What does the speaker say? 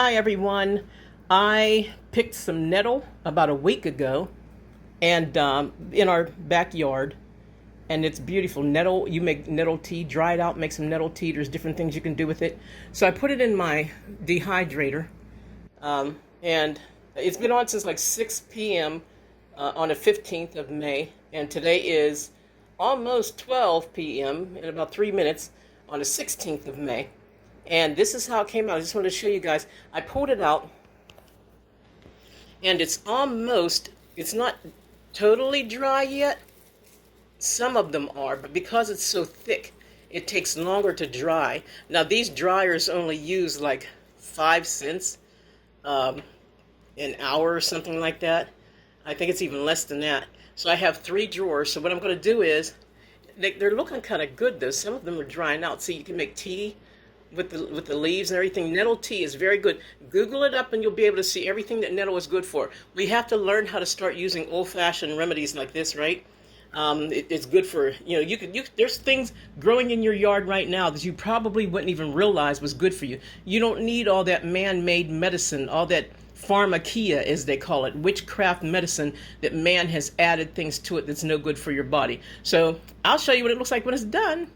Hi everyone. I picked some nettle about a week ago and in our backyard, and it's beautiful. Nettle, you make nettle tea, dry it out, make some nettle tea. There's different things you can do with it. So I put it in my dehydrator, and it's been on since like 6 p.m. On the 15th of May, and today is almost 12 p.m. in about 3 minutes on the 16th of May. And this is how it came out. I just wanted to show you guys. I pulled it out, and it's not totally dry yet. Some of them are, but because it's so thick, it takes longer to dry. Now, these dryers only use like 5 cents an hour or something like that. I think it's even less than that. So I have 3 drawers. So what I'm going to do is, they're looking kind of good though. Some of them are drying out. See, you can make tea with the leaves and everything. Nettle tea is very good. Google it up and you'll be able to see everything that nettle is good for. We have to learn how to start using old-fashioned remedies like this, right? It's good for, there's things growing in your yard right now that you probably wouldn't even realize was good for you. You don't need all that man-made medicine, all that pharmakia, as they call it, witchcraft medicine that man has added things to it that's no good for your body. So I'll show you what it looks like when it's done.